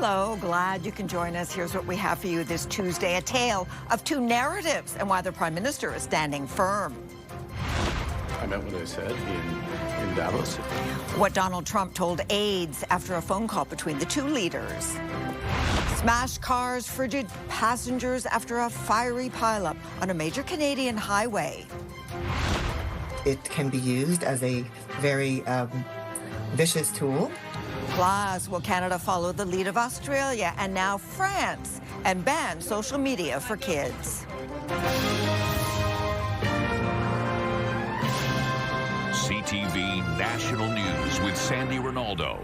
Hello, glad you can join us. Here's what we have for you this Tuesday, a tale of two narratives and why the Prime Minister is standing firm. I meant what I said in Davos. What Donald Trump told aides after a phone call between the two leaders. Smashed cars, frigid passengers after a fiery pileup on a major Canadian highway. It can be used as a very vicious tool. Plus, will Canada follow the lead of Australia and now France and ban social media for kids? CTV National News with Sandy Ronaldo.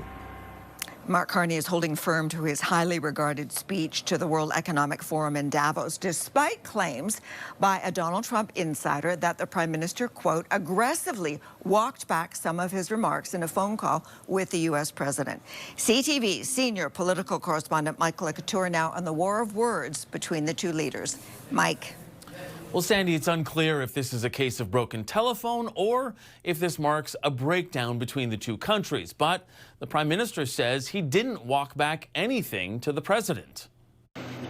Mark Carney is holding firm to his highly regarded speech to the World Economic Forum in Davos, despite claims by a Donald Trump insider that the Prime Minister, quote, aggressively walked back some of his remarks in a phone call with the U.S. President. CTV's senior political correspondent Michael Couture now on the war of words between the two leaders. Mike. Well, Sandy, it's unclear if this is a case of broken telephone or if this marks a breakdown between the two countries. But the Prime Minister says he didn't walk back anything to the President.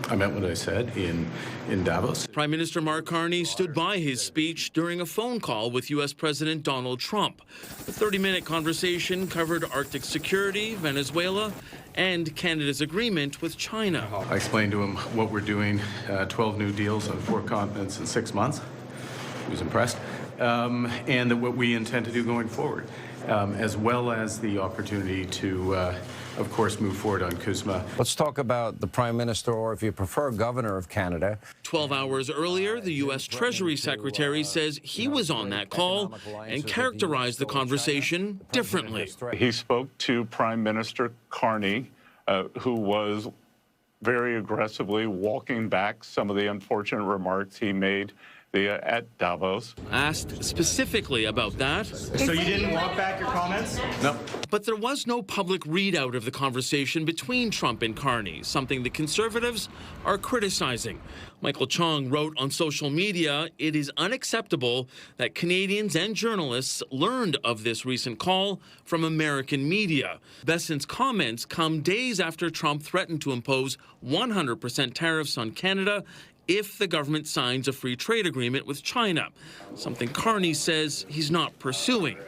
I meant what I said in Davos. Prime Minister Mark Carney stood by his speech during a phone call with U.S. President Donald Trump. The 30-minute conversation covered Arctic security, Venezuela, and Canada's agreement with China. I explained to him what we're doing, 12 new deals on 4 continents in 6 months. He was impressed. And that what we intend to do going forward, as well as the opportunity to, of course, move forward on CUSMA. Let's talk about the Prime Minister, or if you prefer, Governor of Canada. 12 hours earlier, the U.S. Treasury Secretary says he was on that call and characterized the conversation differently. He spoke to Prime Minister Carney, who was very aggressively walking back some of the unfortunate remarks he made at Davos. Asked specifically about that. So you didn't walk back your comments? No. But there was no public readout of the conversation between Trump and Carney, something the Conservatives are criticizing. Michael Chong wrote on social media, it is unacceptable that Canadians and journalists learned of this recent call from American media. Besson's comments come days after Trump threatened to impose 100% tariffs on Canada if the government signs a free trade agreement with China, something Carney says he's not pursuing.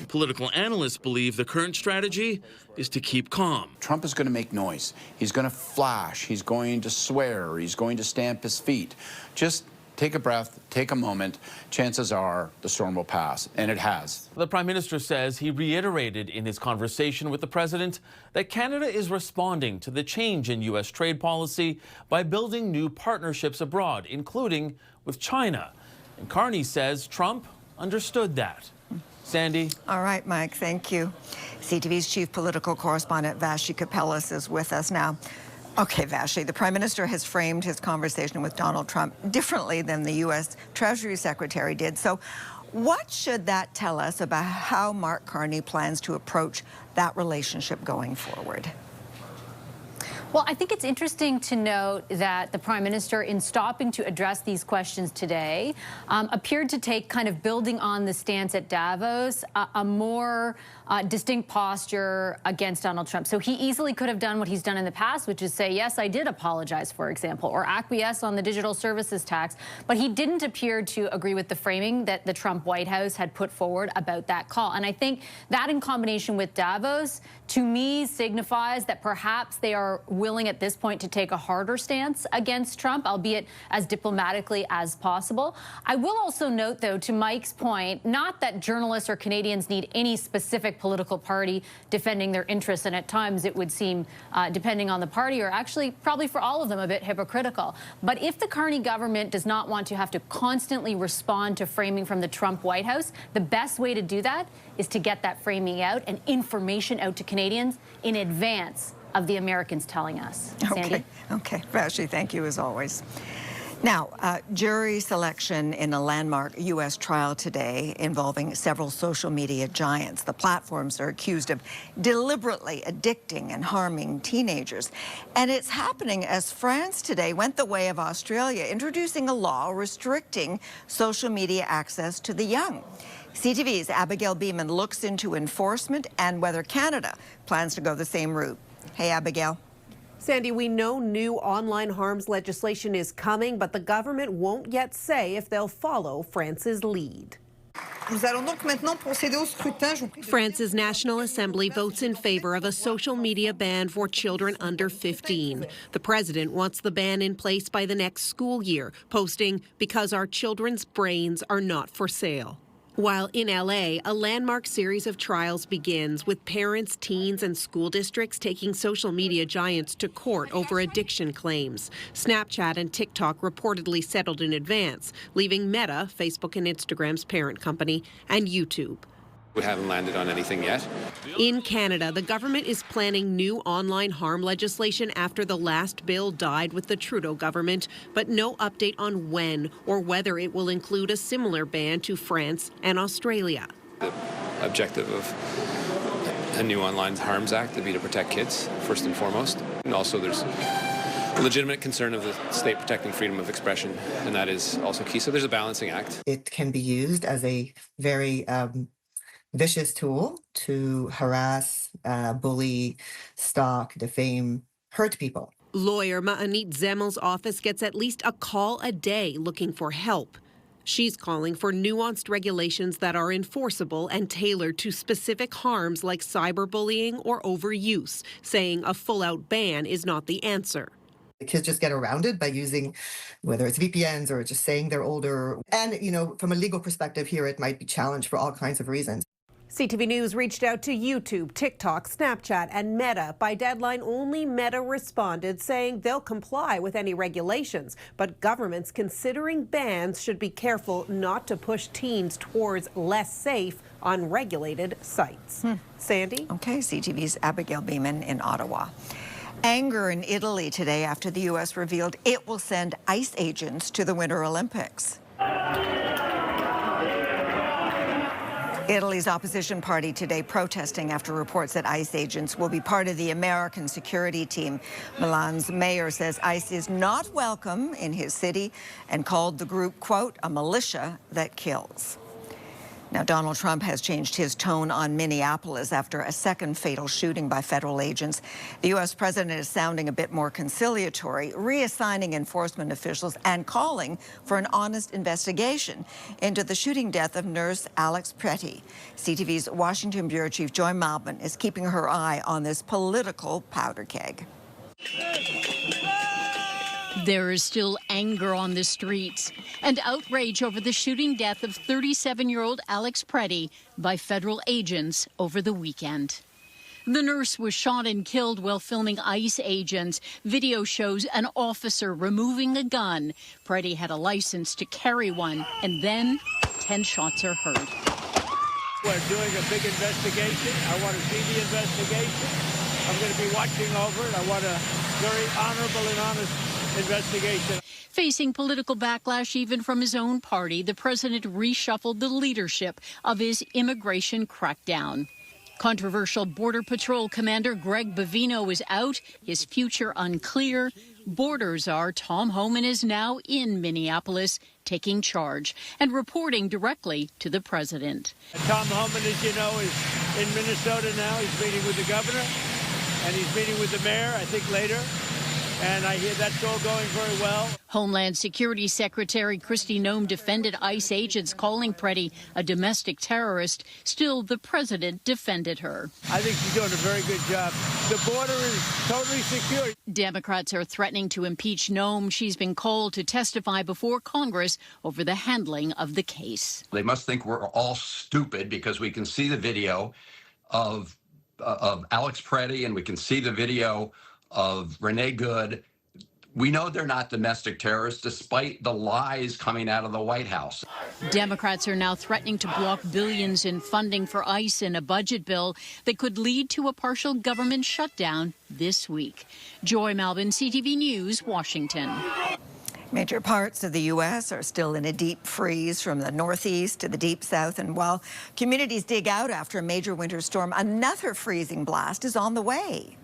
Political analysts believe the current strategy is to keep calm. Trump is going to make noise. He's going to flash. He's going to swear. He's going to stamp his feet. Just take a breath, take a moment. Chances are the storm will pass, and it has. The Prime Minister says he reiterated in his conversation with the President that Canada is responding to the change in U.S. trade policy by building new partnerships abroad, including with China. And Carney says Trump understood that. Sandy? All right, Mike, thank you. CTV's chief political correspondent Vashi Kapelis is with us now. Okay, Vashi, the Prime Minister has framed his conversation with Donald Trump differently than the U.S. Treasury Secretary did. So what should that tell us about how Mark Carney plans to approach that relationship going forward? Well, I think it's interesting to note that the Prime Minister, in stopping to address these questions today, appeared to take, kind of building on the stance at Davos, a more distinct posture against Donald Trump. So he easily could have done what he's done in the past, which is say, yes, I did apologize, for example, or acquiesce on the digital services tax. But he didn't appear to agree with the framing that the Trump White House had put forward about that call. And I think that, in combination with Davos, to me signifies that perhaps they are willing at this point to take a harder stance against Trump, albeit as diplomatically as possible. I will also note, though, to Mike's point, not that journalists or Canadians need any specific political party defending their interests, and at times it would seem, depending on the party, or actually probably for all of them, a bit hypocritical. But if the Carney government does not want to have to constantly respond to framing from the Trump White House, the best way to do that is to get that framing out and information out to Canadians in advance of the Americans telling us. Sandy? Okay, Vashi, thank you as always. Now, jury selection in a landmark U.S. trial today involving several social media giants. The platforms are accused of deliberately addicting and harming teenagers. And it's happening as France today went the way of Australia, introducing a law restricting social media access to the young. CTV's Abigail Beeman looks into enforcement and whether Canada plans to go the same route. Hey, Abigail. Sandy, we know new online harms legislation is coming, but the government won't yet say if they'll follow France's lead. France's National Assembly votes in favor of a social media ban for children under 15. The president wants the ban in place by the next school year, posting, "Because our children's brains are not for sale." While in LA, a landmark series of trials begins with parents, teens, and school districts taking social media giants to court over addiction claims. Snapchat and TikTok reportedly settled in advance, leaving Meta, Facebook and Instagram's parent company, and YouTube. We haven't landed on anything yet. In Canada, the government is planning new online harm legislation after the last bill died with the Trudeau government, but no update on when or whether it will include a similar ban to France and Australia. The objective of a new Online Harms Act would be to protect kids, first and foremost. And also there's a legitimate concern of the state protecting freedom of expression, and that is also key. So there's a balancing act. It can be used as a very vicious tool to harass, bully, stalk, defame, hurt people. Lawyer Ma'anit Zemel's office gets at least a call a day looking for help. She's calling for nuanced regulations that are enforceable and tailored to specific harms like cyberbullying or overuse, saying a full-out ban is not the answer. Kids just get around it by using, whether it's VPNs or just saying they're older. And, from a legal perspective here, it might be challenged for all kinds of reasons. CTV News reached out to YouTube, TikTok, Snapchat, and Meta. By deadline, only Meta responded, saying they'll comply with any regulations. But governments considering bans should be careful not to push teens towards less safe, unregulated sites. Sandy? Okay, CTV's Abigail Beeman in Ottawa. Anger in Italy today after the U.S. revealed it will send ICE agents to the Winter Olympics. Italy's opposition party today protesting after reports that ICE agents will be part of the American security team. Milan's mayor says ICE is not welcome in his city and called the group, quote, a militia that kills. Now, Donald Trump has changed his tone on Minneapolis after a second fatal shooting by federal agents. The U.S. president is sounding a bit more conciliatory, reassigning enforcement officials and calling for an honest investigation into the shooting death of nurse Alex Pretty. CTV's Washington Bureau Chief Joy Malbon is keeping her eye on this political powder keg. There is still anger on the streets and outrage over the shooting death of 37-year-old Alex Pretty by federal agents over the weekend. The nurse was shot and killed while filming ICE agents. Video shows an officer removing a gun. Pretty had a license to carry one, and then 10 shots are heard. We're doing a big investigation. I want to see the investigation. I'm going to be watching over it. I want a very honorable and honest investigation. Facing political backlash even from his own party, the president reshuffled the leadership of his immigration crackdown. Controversial Border Patrol Commander Greg Bavino is out, his future unclear. Borders are Tom Homan is now in Minneapolis, taking charge and reporting directly to the president. Tom Homan, as you know, is in Minnesota now. He's meeting with the governor and he's meeting with the mayor, I think, later. And I hear that's all going very well. Homeland Security Secretary Kristi Noem defended ICE agents calling Pretty a domestic terrorist. Still, the president defended her. I think she's doing a very good job. The border is totally secure. Democrats are threatening to impeach Noem. She's been called to testify before Congress over the handling of the case. They must think we're all stupid because we can see the video of Alex Pretty and we can see the video of Renee Good. We know they're not domestic terrorists, despite the lies coming out of the White House. Democrats are now threatening to block billions in funding for ICE in a budget bill that could lead to a partial government shutdown this week. Joy Malbon, CTV News, Washington. Major parts of the U.S. are still in a deep freeze from the northeast to the deep south. And while communities dig out after a major winter storm, another freezing blast is on the way.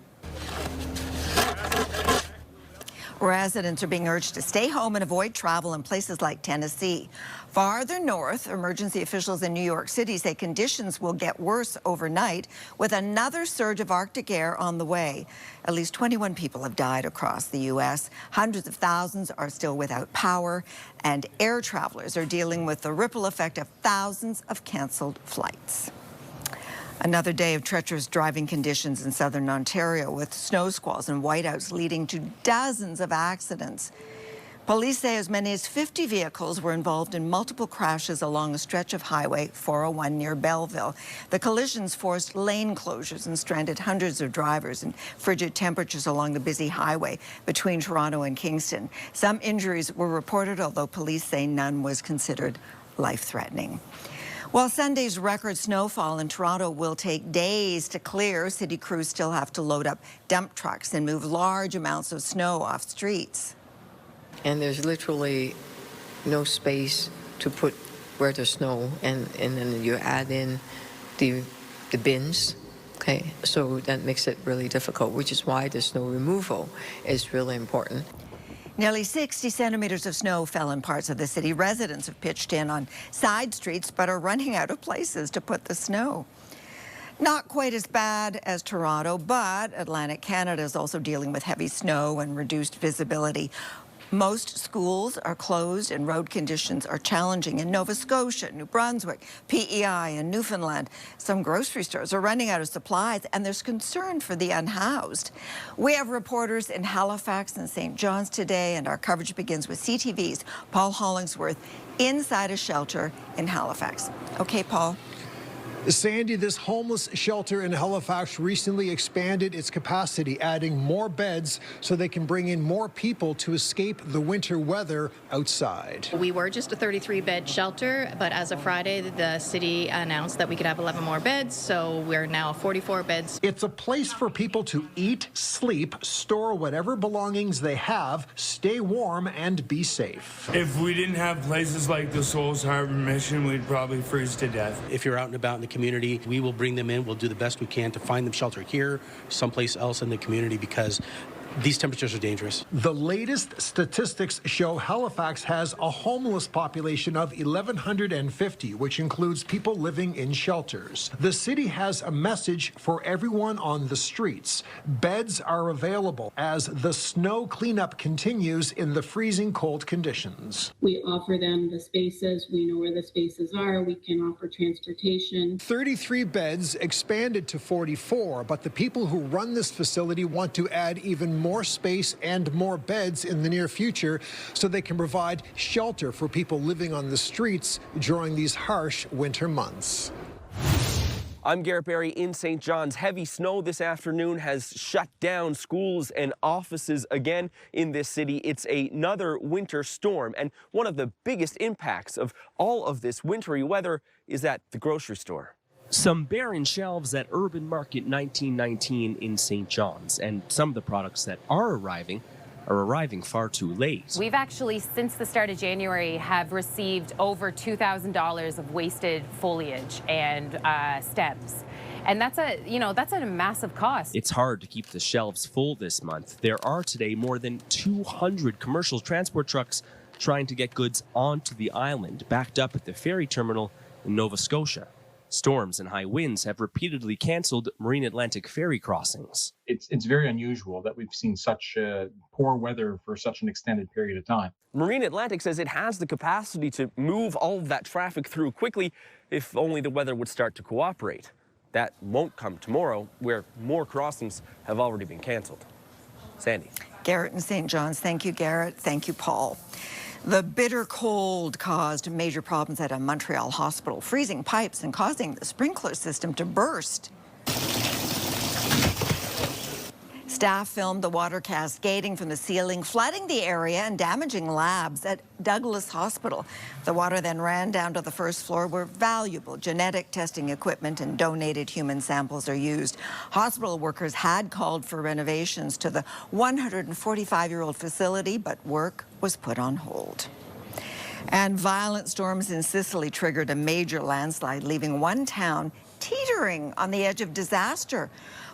Residents are being urged to stay home and avoid travel in places like Tennessee. Farther north, emergency officials in New York City say conditions will get worse overnight with another surge of Arctic air on the way. At least 21 people have died across the U.S. Hundreds of thousands are still without power, and air travelers are dealing with the ripple effect of thousands of canceled flights. Another day of treacherous driving conditions in southern Ontario with snow squalls and whiteouts leading to dozens of accidents. Police say as many as 50 vehicles were involved in multiple crashes along a stretch of Highway 401 near Belleville. The collisions forced lane closures and stranded hundreds of drivers in frigid temperatures along the busy highway between Toronto and Kingston. Some injuries were reported, although police say none was considered life-threatening. While Sunday's record snowfall in Toronto will take days to clear, city crews still have to load up dump trucks and move large amounts of snow off streets. And there's literally no space to put where there's snow, and then you add in the bins, okay? So that makes it really difficult, which is why the snow removal is really important. Nearly 60 centimeters of snow fell in parts of the city. Residents have pitched in on side streets but are running out of places to put the snow. Not quite as bad as Toronto, but Atlantic Canada is also dealing with heavy snow and reduced visibility. Most schools are closed and road conditions are challenging in Nova Scotia, New Brunswick, PEI, and Newfoundland. Some grocery stores are running out of supplies, and there's concern for the unhoused. We have reporters in Halifax and St. John's today, and our coverage begins with CTV's Paul Hollingsworth inside a shelter in Halifax. Okay, Paul. Sandy, this homeless shelter in Halifax recently expanded its capacity, adding more beds so they can bring in more people to escape the winter weather outside. We were just a 33-bed shelter, but as of Friday, the city announced that we could have 11 more beds, so we're now 44 beds. It's a place for people to eat, sleep, store whatever belongings they have, stay warm, and be safe. If we didn't have places like the Souls Harbor Mission, we'd probably freeze to death. If you're out and about in the community, we will bring them in. We'll do the best we can to find them shelter here, someplace else in the community, because these temperatures are dangerous. The latest statistics show Halifax has a homeless population of 1,150, which includes people living in shelters. The city has a message for everyone on the streets. Beds are available as the snow cleanup continues in the freezing cold conditions. We offer them the spaces. We know where the spaces are. We can offer transportation. 33 beds expanded to 44, but the people who run this facility want to add even more space and more beds in the near future so they can provide shelter for people living on the streets during these harsh winter months. I'm Garrett Barry in St. John's. Heavy snow this afternoon has shut down schools and offices again in this city. It's another winter storm, and one of the biggest impacts of all of this wintry weather is at the grocery store. Some barren shelves at Urban Market 1919 in St. John's, and some of the products that are arriving far too late. We've actually, since the start of January, have received over $2,000 of wasted foliage and stems. And that's a massive cost. It's hard to keep the shelves full this month. There are today more than 200 commercial transport trucks trying to get goods onto the island, backed up at the ferry terminal in Nova Scotia. Storms and high winds have repeatedly canceled Marine Atlantic ferry crossings. It's very unusual that we've seen such poor weather for such an extended period of time. Marine Atlantic says it has the capacity to move all of that traffic through quickly if only the weather would start to cooperate. That won't come tomorrow, where more crossings have already been canceled. Sandy. Garrett in St. John's. Thank you, Garrett. Thank you, Paul. The bitter cold caused major problems at a Montreal hospital, freezing pipes and causing the sprinkler system to burst. Staff filmed the water cascading from the ceiling, flooding the area and damaging labs at Douglas Hospital. The water then ran down to the first floor where valuable genetic testing equipment and donated human samples are used. Hospital workers had called for renovations to the 145-year-old facility, but work was put on hold. And violent storms in Sicily triggered a major landslide, leaving one town teetering on the edge of disaster.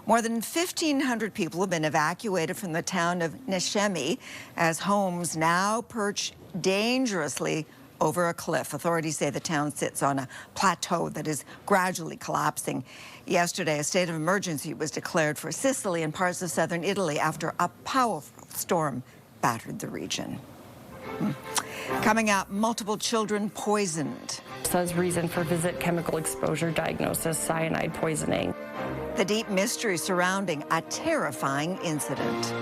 More than 1,500 people have been evacuated from the town of Nescemi as homes now perch dangerously over a cliff. Authorities say the town sits on a plateau that is gradually collapsing. Yesterday, a state of emergency was declared for Sicily and parts of southern Italy after a powerful storm battered the region. Coming up, multiple children poisoned. Says reason for visit chemical exposure diagnosis, cyanide poisoning. The deep mystery surrounding a terrifying incident.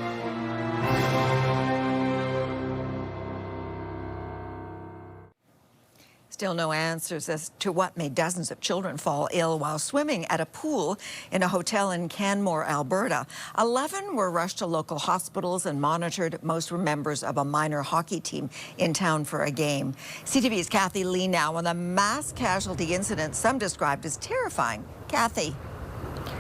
Still no answers as to what made dozens of children fall ill while swimming at a pool in a hotel in Canmore, Alberta. 11 were rushed to local hospitals and monitored. Most were members of a minor hockey team in town for a game. CTV's Kathy Lee now on the mass casualty incident some described as terrifying. Kathy.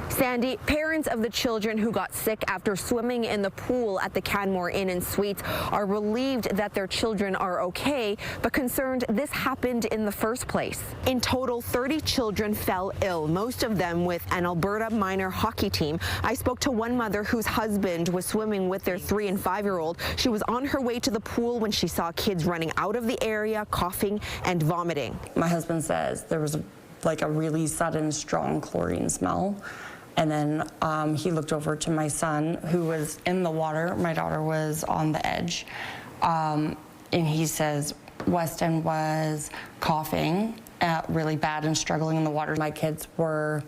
Sandy, parents of the children who got sick after swimming in the pool at the Canmore Inn and Suites are relieved that their children are okay, but concerned this happened in the first place. In total, 30 children fell ill, most of them with an Alberta minor hockey team. I spoke to one mother whose husband was swimming with their 3- and 5-year-old. She was on her way to the pool when she saw kids running out of the area, coughing and vomiting. My husband says there was like a really sudden, strong chlorine smell. And then he looked over to my son, who was in the water. My daughter was on the edge. And he says Weston was coughing really bad and struggling in the water. My kids were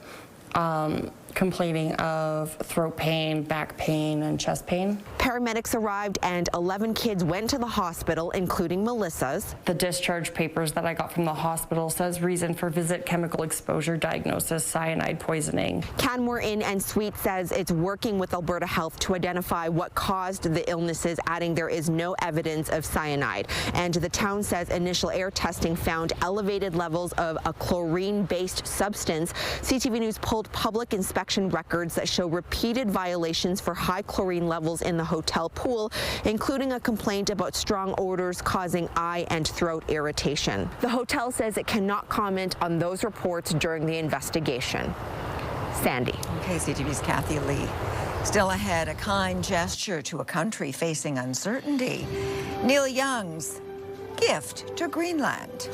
complaining of throat pain, back pain, and chest pain. Paramedics arrived and 11 kids went to the hospital, including Melissa's. The discharge papers that I got from the hospital says reason for visit chemical exposure diagnosis, cyanide poisoning. Canmore Inn and Suite says it's working with Alberta Health to identify what caused the illnesses, adding there is no evidence of cyanide. And the town says initial air testing found elevated levels of a chlorine-based substance. CTV News pulled public inspection records that show repeated violations for high chlorine levels in the hotel pool, including a complaint about strong odors causing eye and throat irritation. The hotel says it cannot comment on those reports during the investigation. Sandy. Okay, CTV's Kathy Lee. Still ahead, a kind gesture to a country facing uncertainty. Neil Young's gift to Greenland.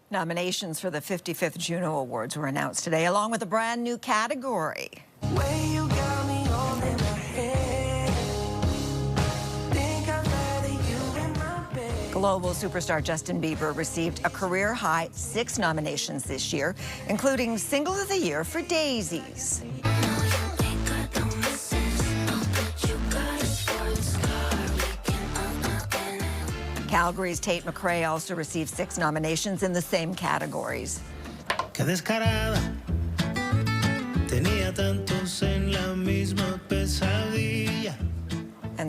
Nominations for the 55th Juno Awards were announced today, along with a brand new category. Global superstar Justin Bieber received a career-high 6 nominations this year, including Single of the Year for Daisies. Calgary's Tate McRae also received 6 nominations in the same categories. And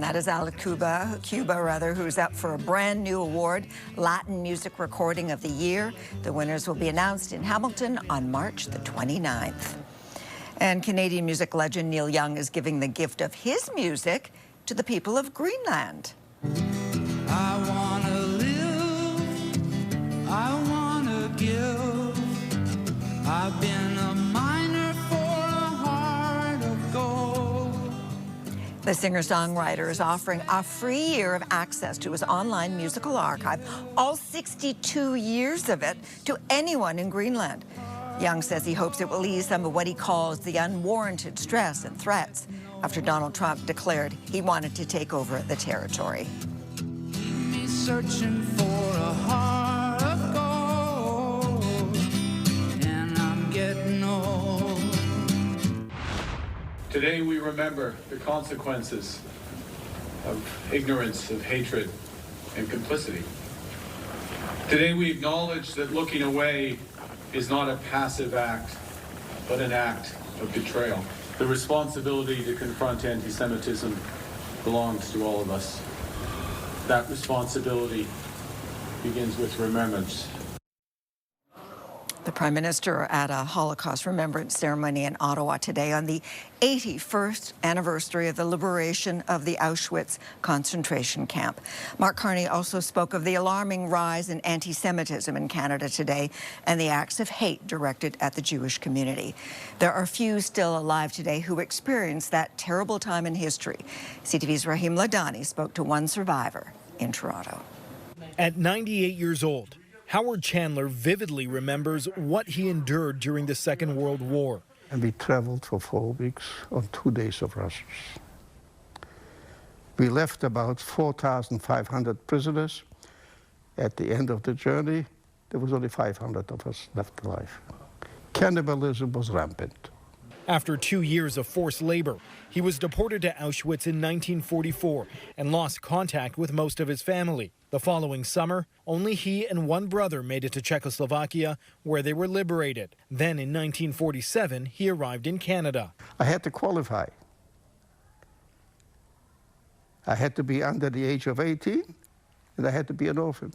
that is Alex Cuba, who's up for a brand new award, Latin Music Recording of the Year. The winners will be announced in Hamilton on March the 29th. And Canadian music legend Neil Young is giving the gift of his music to the people of Greenland. I wanna live, I wanna give. I've been a miner for a heart of gold. The singer-songwriter is offering a free year of access to his online musical archive, all 62 years of it, to anyone in Greenland. Young says he hopes it will ease some of what he calls the unwarranted stress and threats after Donald Trump declared he wanted to take over the territory. Searching for a heart of gold, and I'm getting old. Today we remember the consequences of ignorance, of hatred, and complicity. Today we acknowledge that looking away is not a passive act, but an act of betrayal. The responsibility to confront anti-Semitism belongs to all of us. That responsibility begins with remembrance. The Prime Minister at a Holocaust remembrance ceremony in Ottawa today on the 81st anniversary of the liberation of the Auschwitz concentration camp. Mark Carney also spoke of the alarming rise in anti-Semitism in Canada today and the acts of hate directed at the Jewish community. There are few still alive today who experienced that terrible time in history. CTV's Rahim Ladani spoke to one survivor in Toronto. At 98 years old, Howard Chandler vividly remembers what he endured during the Second World War. And we traveled for 4 weeks on 2 days of rations. We left about 4,500 prisoners. At the end of the journey, there was only 500 of us left alive. Cannibalism was rampant. After 2 years of forced labor, he was deported to Auschwitz in 1944 and lost contact with most of his family. The following summer, only he and one brother made it to Czechoslovakia, where they were liberated. Then in 1947, he arrived in Canada. I had to qualify. I had to be under the age of 18, and I had to be an orphan.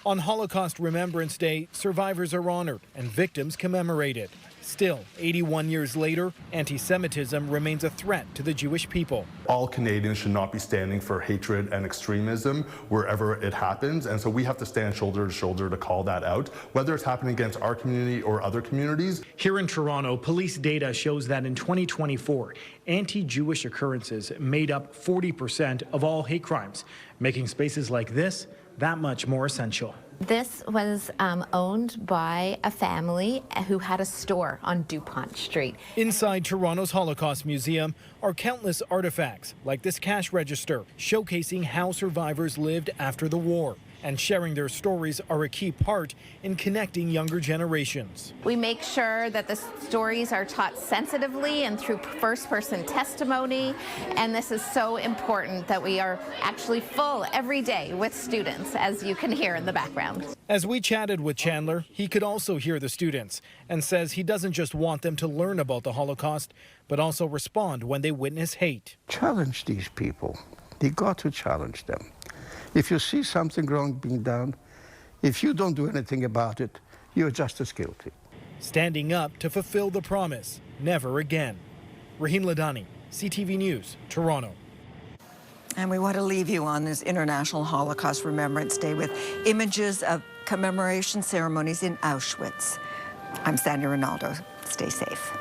On Holocaust Remembrance Day, survivors are honored and victims commemorated. Still, 81 years later, anti-Semitism remains a threat to the Jewish people. All Canadians should not be standing for hatred and extremism wherever it happens, and so we have to stand shoulder to shoulder to call that out, whether it's happening against our community or other communities. Here in Toronto, police data shows that in 2024, anti-Jewish occurrences made up 40% of all hate crimes, making spaces like this that much more essential. This was owned by a family who had a store on DuPont Street. Inside Toronto's Holocaust Museum are countless artifacts, like this cash register, showcasing how survivors lived after the war. And sharing their stories are a key part in connecting younger generations. We make sure that the stories are taught sensitively and through first-person testimony, and this is so important that we are actually full every day with students, as you can hear in the background. As we chatted with Chandler, he could also hear the students and says he doesn't just want them to learn about the Holocaust, but also respond when they witness hate. Challenge these people. You got to challenge them. If you see something wrong being done, if you don't do anything about it, you're just as guilty. Standing up to fulfill the promise, never again. Rahim Ladani, CTV News, Toronto. And we want to leave you on this International Holocaust Remembrance Day with images of commemoration ceremonies in Auschwitz. I'm Sandra Ronaldo. Stay safe.